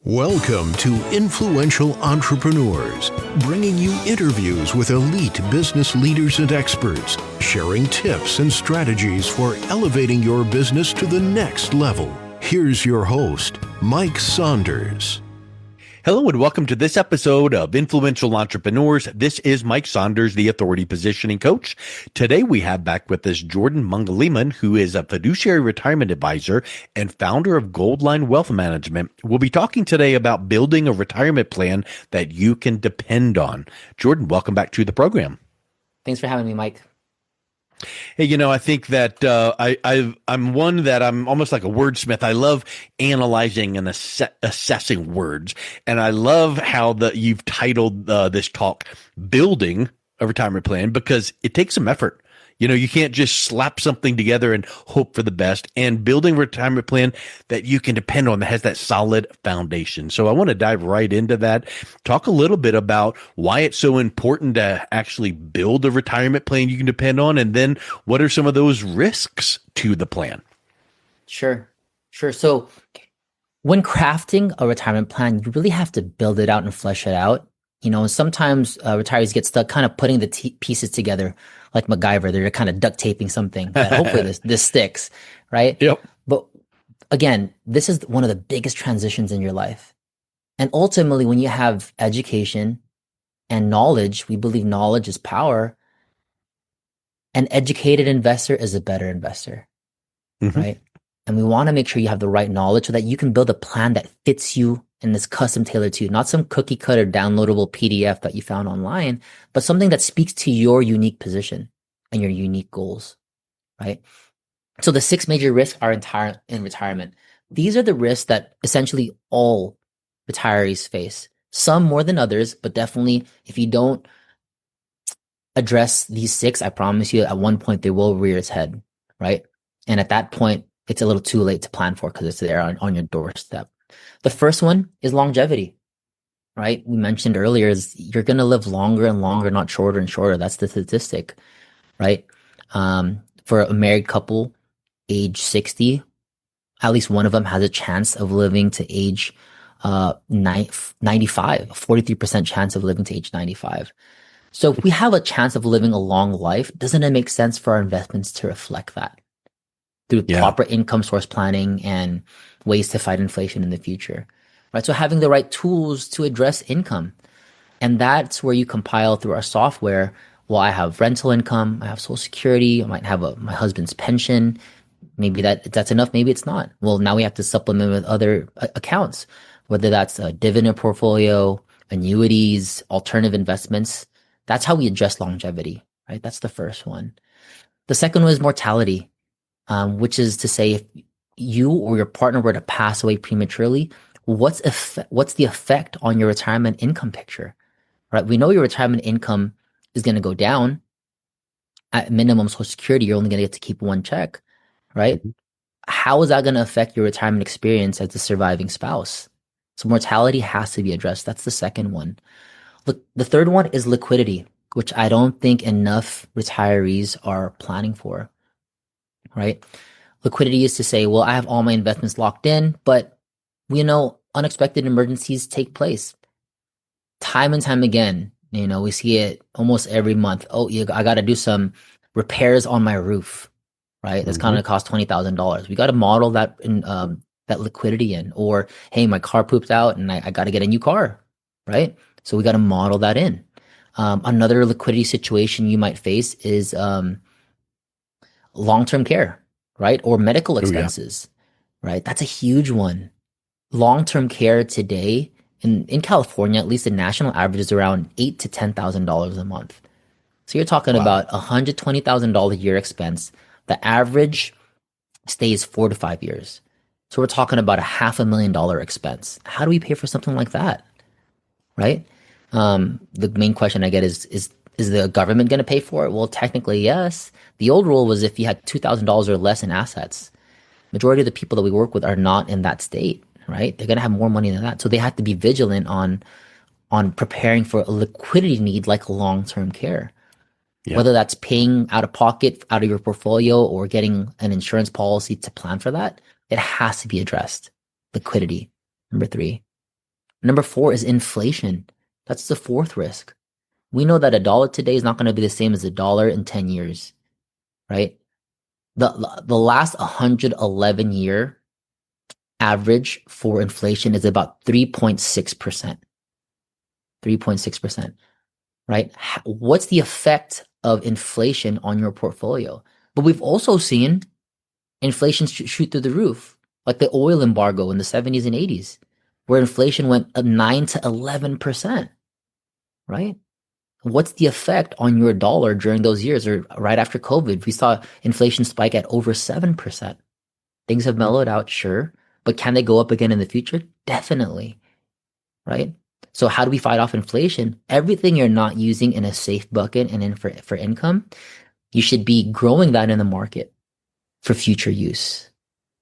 Welcome to Influential Entrepreneurs, bringing you interviews with elite business leaders and experts, sharing tips and strategies for elevating your business to the next level. Here's your host, Mike Saunders. Hello and welcome to this episode of Influential Entrepreneurs. This is Mike Saunders, the Authority Positioning Coach. Today we have back with us Jordan Mangaliman, who is a Fiduciary Retirement Advisor and founder of GoldLine Wealth Management. We'll be talking today about building a retirement plan that you can depend on. Jordan, welcome back to the program. Thanks for having me, Mike. Hey, I think that I'm one that I'm almost like a wordsmith. I love analyzing and assessing words, and I love how you've titled this talk "Building a Retirement Plan" because it takes some effort. You can't just slap something together and hope for the best, and building a retirement plan that you can depend on that has that solid foundation. So I want to dive right into that. Talk a little bit about why it's so important to actually build a retirement plan you can depend on, and then what are some of those risks to the plan? Sure. So when crafting a retirement plan, you really have to build it out and flesh it out. Sometimes retirees get stuck kind of putting the pieces together like MacGyver. They're kind of duct taping something that hopefully this sticks, right? Yep. But again, this is one of the biggest transitions in your life. And ultimately, when you have education and knowledge, we believe knowledge is power. An educated investor is a better investor, right? And we want to make sure you have the right knowledge so that you can build a plan that fits you and is custom tailored to you, not some cookie cutter downloadable PDF that you found online, but something that speaks to your unique position and your unique goals, right? So the 6 major risks are in retirement. These are the risks that essentially all retirees face, some more than others, but definitely if you don't address these 6, I promise you at one point they will rear its head, right? And at that point, it's a little too late to plan for because it's there on your doorstep. The first one is longevity, right? We mentioned earlier is you're going to live longer and longer, not shorter and shorter. That's the statistic, right? For a married couple, age 60, at least one of them has a chance of living to age 95, a 43% chance of living to age 95. So if we have a chance of living a long life, doesn't it make sense for our investments to reflect that through proper income source planning and ways to fight inflation in the future, right? So having the right tools to address income. And that's where you compile through our software. Well, I have rental income, I have Social Security, I might have my husband's pension. Maybe that's enough, maybe it's not. Well, now we have to supplement with other accounts, whether that's a dividend portfolio, annuities, alternative investments. That's how we address longevity, right? That's the first one. The second one is mortality, which is to say if you or your partner were to pass away prematurely, what's the effect on your retirement income picture, right? We know your retirement income is going to go down. At minimum Social Security, you're only going to get to keep one check, right? How is that going to affect your retirement experience as the surviving spouse? So mortality has to be addressed. That's the second one. Look, the third one is liquidity, which I don't think enough retirees are planning for, right? Liquidity is to say, well, I have all my investments locked in, but we know unexpected emergencies take place time and time again. We see it almost every month. Oh, I got to do some repairs on my roof, right? That's going to cost $20,000. We got to model that in that liquidity in. Or, hey, my car pooped out and I got to get a new car, right? So we got to model that in. Another liquidity situation you might face is long-term care, right? Or medical expenses, right? That's a huge one. Long-term care today in California, at least the national average is around $8,000 to $10,000 a month. So you're talking about $120,000 a year expense. The average stays 4 to 5 years. So we're talking about $500,000 expense. How do we pay for something like that, right? The main question I get is the government going to pay for it? Well, technically, yes. The old rule was if you had $2,000 or less in assets, majority of the people that we work with are not in that state, right? They're going to have more money than that. So they have to be vigilant on preparing for a liquidity need like long-term care. Yeah. Whether that's paying out of pocket, out of your portfolio, or getting an insurance policy to plan for that, it has to be addressed. Liquidity, number 3. Number four is inflation. That's the fourth risk. We know that a dollar today is not going to be the same as a dollar in 10 years, right? The last 111-year average for inflation is about 3.6%. 3.6%, right? What's the effect of inflation on your portfolio? But we've also seen inflation shoot through the roof, like the oil embargo in the 70s and 80s, where inflation went up 9 to 11%, right? What's the effect on your dollar during those years, or right after COVID? We saw inflation spike at over 7%. Things have mellowed out, sure, but can they go up again in the future? Definitely, right? So how do we fight off inflation? Everything you're not using in a safe bucket and in for income, you should be growing that in the market for future use,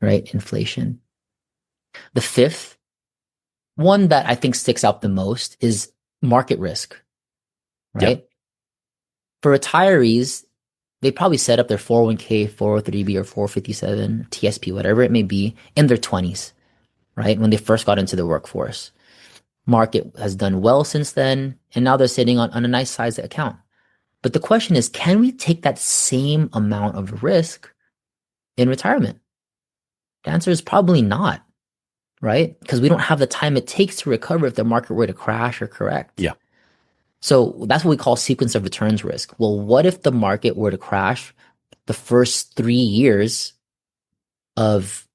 right? Inflation. The fifth one that I think sticks out the most is market risk, right? Yep. For retirees, they probably set up their 401k, 403b, or 457, TSP, whatever it may be, in their 20s, right? When they first got into the workforce. Market has done well since then, and now they're sitting on a nice size account. But the question is, can we take that same amount of risk in retirement? The answer is probably not, right? Because we don't have the time it takes to recover if the market were to crash or correct. Yeah. So that's what we call sequence of returns risk. Well, what if the market were to crash the first 3 years of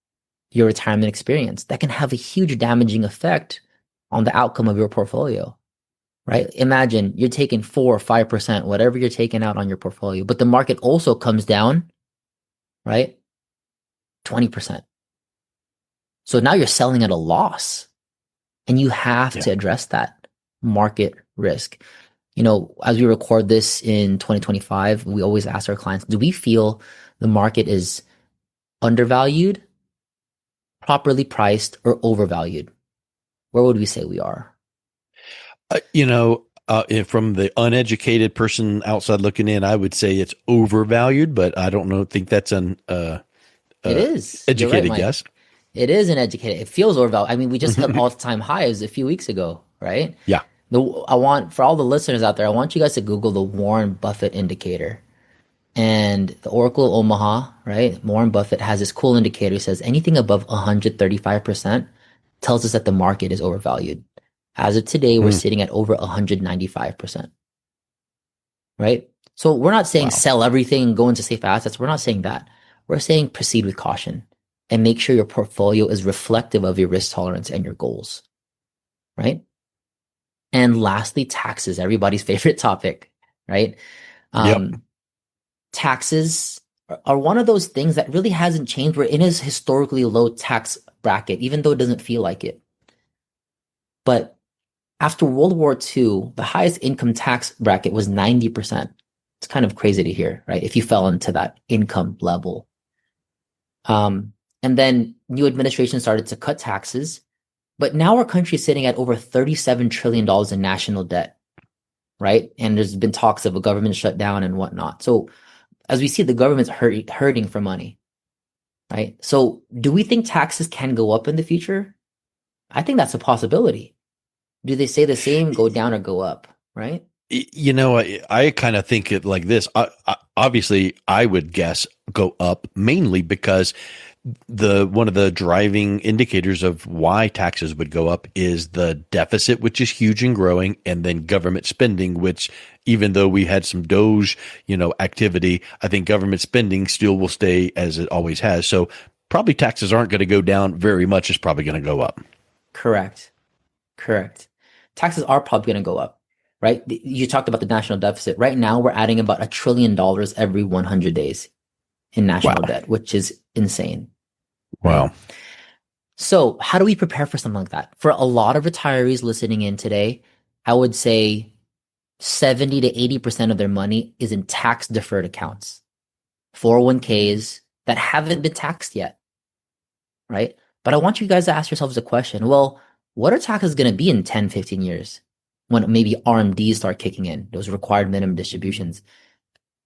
your retirement experience? That can have a huge damaging effect on the outcome of your portfolio, right? Imagine you're taking 4 or 5%, whatever you're taking out on your portfolio, but the market also comes down, right? 20%. So now you're selling at a loss, and you have to address that market risk. As we record this in 2025, we always ask our clients, do we feel the market is undervalued, properly priced, or overvalued? Where would we say we are? From the uneducated person outside looking in, I would say it's overvalued, but I don't think that's an It is. You're right, educated Mike. guess. It is an educated. It feels overvalued. I mean, we just hit all-time highs a few weeks ago, right? Yeah. For all the listeners out there, I want you guys to Google the Warren Buffett indicator. And the Oracle of Omaha, right? Warren Buffett has this cool indicator. It says anything above 135% tells us that the market is overvalued. As of today, we're sitting at over 195%, right? So we're not saying sell everything and go into safe assets. We're not saying that. We're saying proceed with caution and make sure your portfolio is reflective of your risk tolerance and your goals, right? And lastly, taxes, everybody's favorite topic, right? Taxes are one of those things that really hasn't changed. We're in a historically low tax bracket, even though it doesn't feel like it. But after World War II, the highest income tax bracket was 90%. It's kind of crazy to hear, right? If you fell into that income level. And then new administration started to cut taxes. But now our country is sitting at over $37 trillion in national debt, right? And there's been talks of a government shutdown and whatnot. So as we see, the government's hurting for money, right? So do we think taxes can go up in the future? I think that's a possibility. Do they stay the same, go down, or go up, right? I kind of think it like this. Obviously, I would guess go up, mainly because one of the driving indicators of why taxes would go up is the deficit, which is huge and growing, and then government spending, which even though we had some Doge, activity, I think government spending still will stay as it always has. So probably taxes aren't going to go down very much. It's probably going to go up. Correct. Taxes are probably going to go up, right? You talked about the national deficit. Right now, we're adding about $1 trillion every 100 days in national debt, which is insane. Wow. So how do we prepare for something like that? For a lot of retirees listening in today, I would say 70 to 80% of their money is in tax deferred accounts, 401ks that haven't been taxed yet, right? But I want you guys to ask yourselves a question. Well, what are taxes going to be in 10, 15 years when maybe RMDs start kicking in, those required minimum distributions?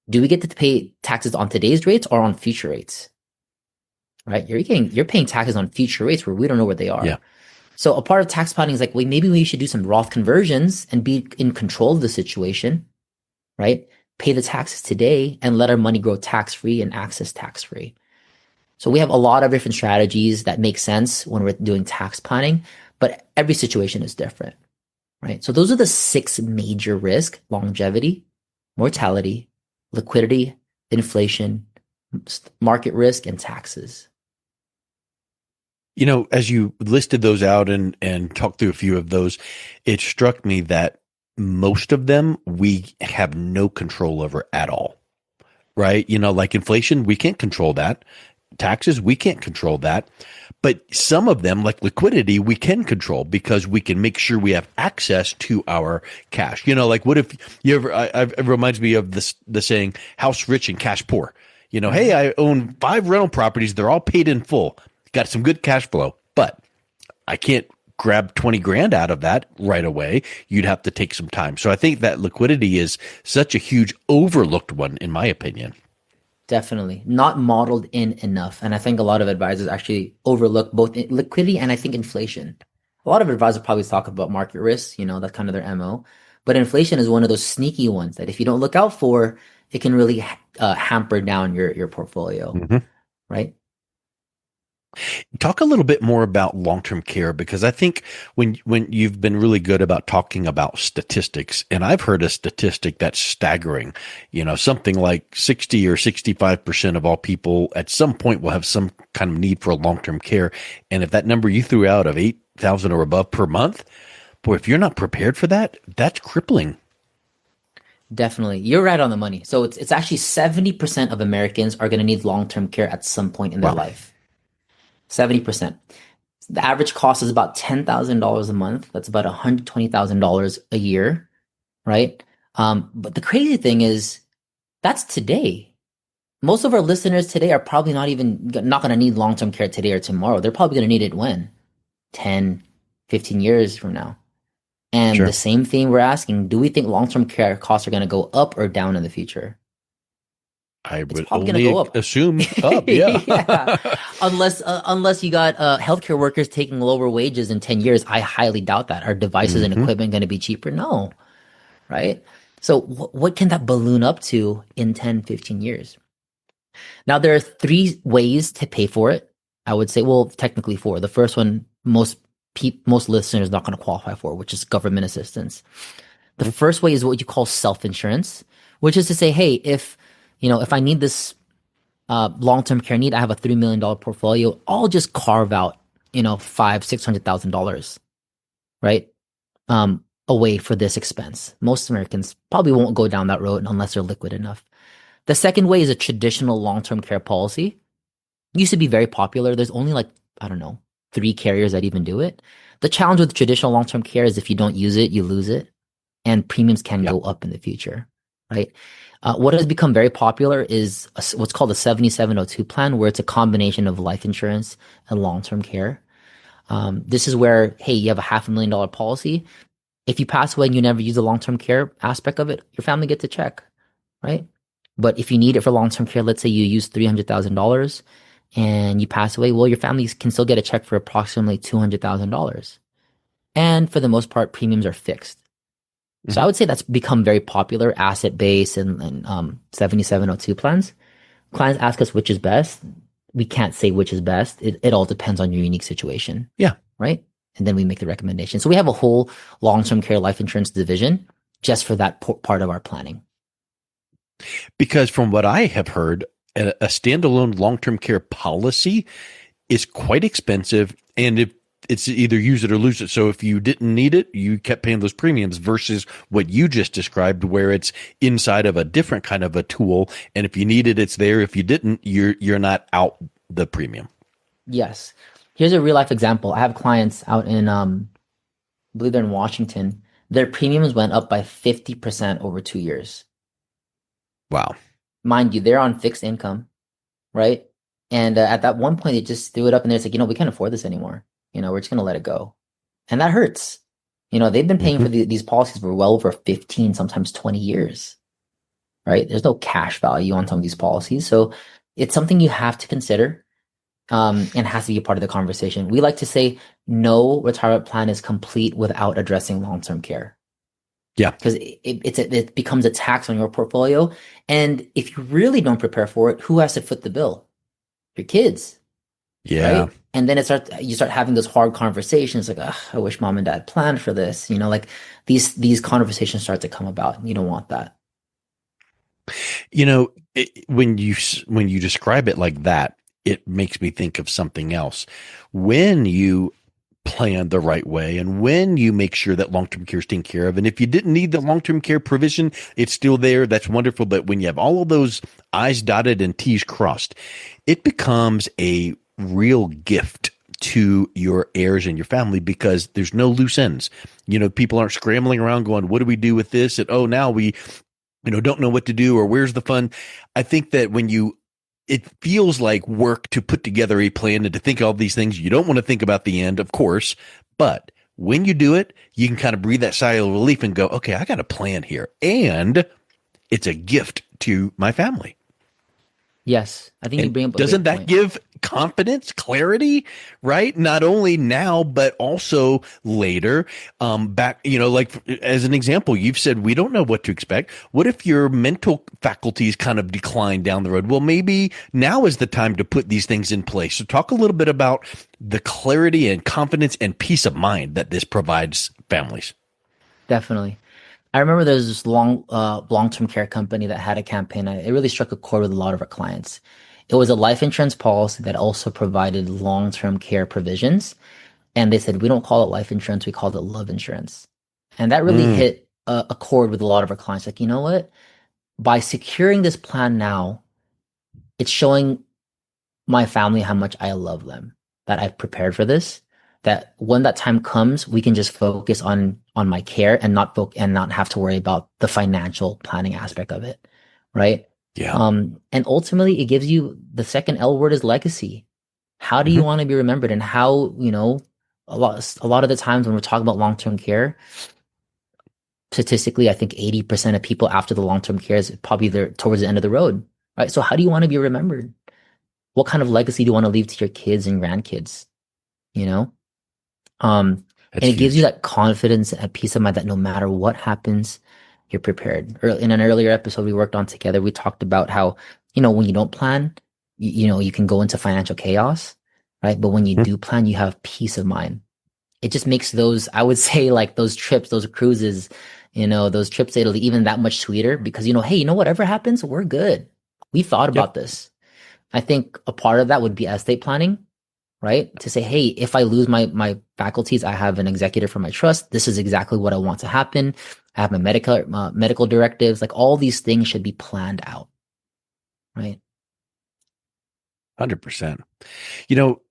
Do we get to pay taxes on today's rates or on future rates? Right? You're paying taxes on future rates where we don't know where they are. Yeah. So a part of tax planning is like, well, maybe we should do some Roth conversions and be in control of the situation, right? Pay the taxes today and let our money grow tax-free and access tax-free. So we have a lot of different strategies that make sense when we're doing tax planning, but every situation is different, right? So those are the 6 major risks: longevity, mortality, liquidity, inflation, market risk, and taxes. As you listed those out and talked through a few of those, it struck me that most of them we have no control over at all, right? Like inflation, we can't control that. Taxes, we can't control that. But some of them, like liquidity, we can control because we can make sure we have access to our cash. Like what if you ever, it reminds me of the saying, house rich and cash poor. Hey, I own 5 rental properties. They're all paid in full. Got some good cash flow, but I can't grab 20 grand out of that right away. You'd have to take some time. So I think that liquidity is such a huge overlooked one, in my opinion. Definitely not modeled in enough. And I think a lot of advisors actually overlook both liquidity and I think inflation. A lot of advisors probably talk about market risk, that's kind of their MO. But inflation is one of those sneaky ones that if you don't look out for, it can really hamper down your portfolio, right? Talk a little bit more about long-term care, because I think when you've been really good about talking about statistics, and I've heard a statistic that's staggering, something like 60 or 65% of all people at some point will have some kind of need for long-term care. And if that number you threw out of 8,000 or above per month, boy, if you're not prepared for that, that's crippling. Definitely. You're right on the money. So it's actually 70% of Americans are going to need long-term care at some point in their Wow. life. 70%. The average cost is about $10,000 a month. That's about $120,000 a year, right? But the crazy thing is that's today. Most of our listeners today are probably not going to need long-term care today or tomorrow. They're probably going to need it when? 10, 15 years from now. And Sure. the same thing we're asking, do we think long-term care costs are going to go up or down in the future? I It's would probably going to only go up. assume up. Yeah. Yeah. Unless you got healthcare workers taking lower wages in 10 years, I highly doubt that. Are devices and equipment going to be cheaper? No, right? So what can that balloon up to in 10, 15 years? Now, there are 3 ways to pay for it. I would say, well, technically 4. The first one, most listeners not going to qualify for, which is government assistance. The first way is what you call self-insurance, which is to say, hey, if I need this long-term care need, I have a $3 million portfolio, I'll just carve out, $500,000-$600,000, right? Away for this expense. Most Americans probably won't go down that road unless they're liquid enough. The second way is a traditional long-term care policy. It used to be very popular. There's only 3 carriers that even do it. The challenge with traditional long-term care is if you don't use it, you lose it, and premiums can go up in the future, right? What has become very popular is what's called a 7702 plan, where it's a combination of life insurance and long-term care. This is where, hey, you have a $500,000 policy. If you pass away and you never use the long-term care aspect of it, your family gets a check, right? But if you need it for long-term care, let's say you use $300,000 and you pass away, well, your family can still get a check for approximately $200,000. And for the most part, premiums are fixed. So I would say that's become very popular, asset-based and 7702 plans. Clients ask us which is best. We can't say which is best. It all depends on your unique situation. Yeah. Right? And then we make the recommendation. So we have a whole long-term care life insurance division just for that part of our planning. Because from what I have heard, a standalone long-term care policy is quite expensive, and if it's either use it or lose it. So if you didn't need it, you kept paying those premiums versus what you just described, where it's inside of a different kind of a tool. And if you need it, it's there. If you didn't, you're not out the premium. Yes. Here's a real life example. I have clients out in, I believe they're in Washington. Their premiums went up by 50% over 2 years. Wow. Mind you, they're on fixed income, right? And at that one point, they just threw it up and they're like, we can't afford this anymore. We're just going to let it go. And that hurts. They've been paying for these policies for well over 15, sometimes 20 years, right? There's no cash value on some of these policies. So it's something you have to consider and has to be a part of the conversation. We like to say, no retirement plan is complete without addressing long-term care. Yeah. Because it becomes a tax on your portfolio. And if you really don't prepare for it, who has to foot the bill? Your kids, Yeah. right? And then you start having those hard conversations like, I wish mom and dad planned for this. Like these conversations start to come about. You don't want that. When you describe it like that, it makes me think of something else. When you plan the right way and when you make sure that long-term care is taken care of, and if you didn't need the long-term care provision, it's still there. That's wonderful. But when you have all of those I's dotted and T's crossed, it becomes a real gift to your heirs and your family because there's no loose ends. People aren't scrambling around going, what do we do with this? And, oh, now we don't know what to do or where's the fun. I think that it feels like work to put together a plan and to think all these things. You don't want to think about the end, of course, but when you do it, you can kind of breathe that sigh of relief and go, okay, I got a plan here. And it's a gift to my family. Yes, I think you bring up a doesn't great that point. give confidence, clarity, right? Not only now, but also later. Back, like as an example, you've said we don't know what to expect. What if your mental faculties kind of decline down the road? Well, maybe now is the time to put these things in place. So talk a little bit about the clarity and confidence and peace of mind that this provides families. Definitely. I remember there's this long-term care company that had a campaign. It really struck a chord with a lot of our clients. It was a life insurance policy that also provided long-term care provisions. And they said, we don't call it life insurance, we call it love insurance. And that really Mm, hit a chord with a lot of our clients. Like, you know what? By securing this plan now, it's showing my family how much I love them, that I've prepared for this, that when that time comes, we can just focus on my care and not have to worry about the financial planning aspect of it, right? yeah. And ultimately, it gives you the second L word is legacy. How do you Mhm. want to be remembered? And how, a lot of the times when we're talking about long-term care, statistically, I think 80% of people after the long-term care is probably there towards the end of the road, right? So how do you want to be remembered? What kind of legacy do you want to leave to your kids and grandkids? You know? Um, That's and it gives you huge. that confidence and peace of mind that no matter what happens, you're prepared. In an earlier episode we worked on together, we talked about how, when you don't plan, you can go into financial chaos, right? But when you Mhm. do plan, you have peace of mind. It just makes those, I would say, like those trips, those cruises, those trips to Italy even that much sweeter because, hey, whatever happens, we're good. We thought Yep. about this. I think a part of that would be estate planning, right? To say, hey, if I lose my faculties, I have an executor for my trust. This is exactly what I want to happen. I have my medical directives. Like all these things should be planned out, right? 100%.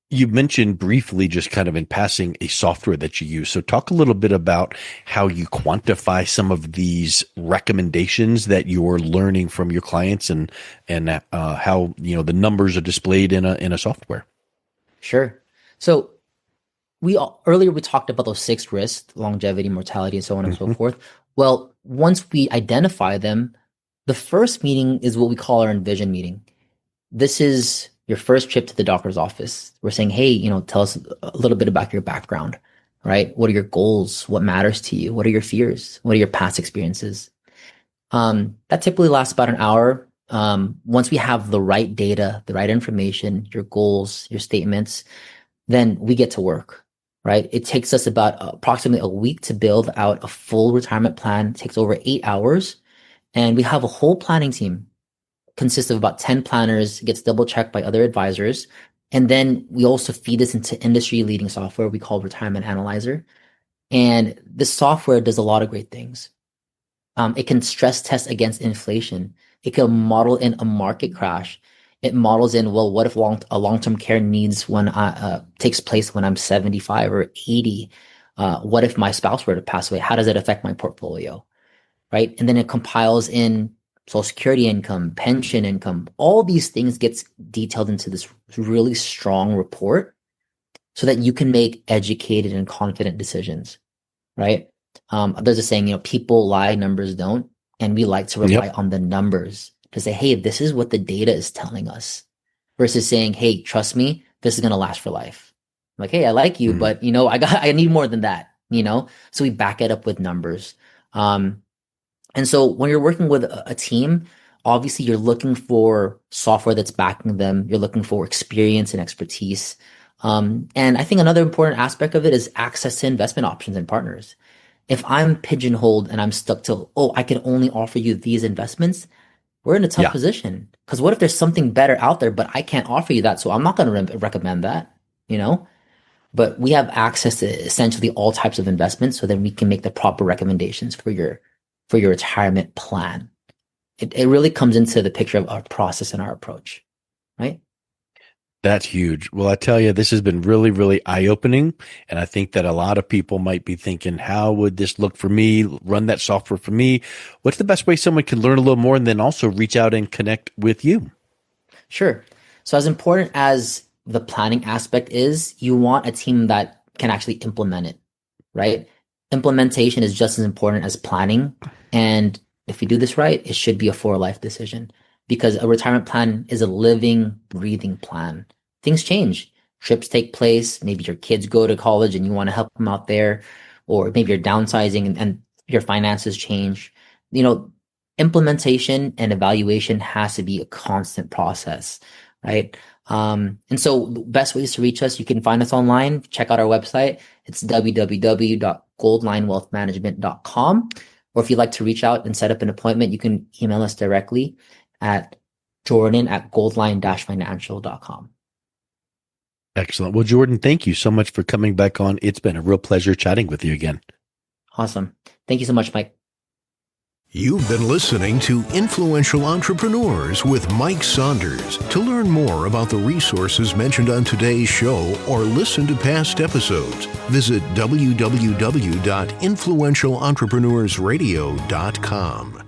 You mentioned briefly, just kind of in passing, a software that you use. So talk a little bit about how you quantify some of these recommendations that you're learning from your clients and how, the numbers are displayed in a software. Sure. So earlier we talked about those 6 risks, longevity, mortality, and so on and so Hmm. forth. Well, once we identify them, the first meeting is what we call our envision meeting. This is your first trip to the doctor's office. We're saying, hey, tell us a little bit about your background, right? What are your goals? What matters to you? What are your fears? What are your past experiences? That typically lasts about an hour. Once we have the right data, the right information, your goals, your statements, then we get to work, right? It takes us about approximately a week to build out a full retirement plan. It takes over 8 hours. And we have a whole planning team, consists of about 10 planners, gets double checked by other advisors. And then we also feed this into industry leading software we call Retirement Analyzer. And this software does a lot of great things. It can stress test against inflation. It can model in a market crash. It models in, well, what if a long-term care needs when takes place when I'm 75 or 80? What if my spouse were to pass away? How does it affect my portfolio? Right? And then it compiles in Social Security income, pension income, all these things gets detailed into this really strong report so that you can make educated and confident decisions, right? There's a saying, people lie, numbers don't. And we like to rely Yep. on the numbers to say, hey, this is what the data is telling us versus saying, hey, trust me, this is going to last for life. Like, hey, I like you, Mm. but I need more than that, So we back it up with numbers. And so when you're working with a team, obviously you're looking for software that's backing them. You're looking for experience and expertise. And I think another important aspect of it is access to investment options and partners. If I'm pigeonholed and I'm stuck to, oh, I can only offer you these investments, we're in a tough Yeah. position. Because what if there's something better out there, but I can't offer you that, so I'm not going to recommend that, you know? But we have access to essentially all types of investments, so then we can make the proper recommendations for your retirement plan. It really comes into the picture of our process and our approach, right? That's huge. Well, I tell you, this has been really, really eye-opening. And I think that a lot of people might be thinking, how would this look for me? Run that software for me. What's the best way someone can learn a little more and then also reach out and connect with you? Sure. So as important as the planning aspect is, you want a team that can actually implement it, right? Implementation is just as important as planning. And if you do this right, it should be a for life decision because a retirement plan is a living, breathing plan. Things change. Trips take place. Maybe your kids go to college and you want to help them out there, or maybe you're downsizing and your finances change. You know, implementation and evaluation has to be a constant process, right? And so the best ways to reach us, you can find us online. Check out our website. It's www.goldlinewealthmanagement.com. Or if you'd like to reach out and set up an appointment, you can email us directly at jordan@goldline-financial.com. Excellent. Well, Jordan, thank you so much for coming back on. It's been a real pleasure chatting with you again. Awesome. Thank you so much, Mike. You've been listening to Influential Entrepreneurs with Mike Saunders. To learn more about the resources mentioned on today's show or listen to past episodes, visit www.influentialentrepreneurssradio.com.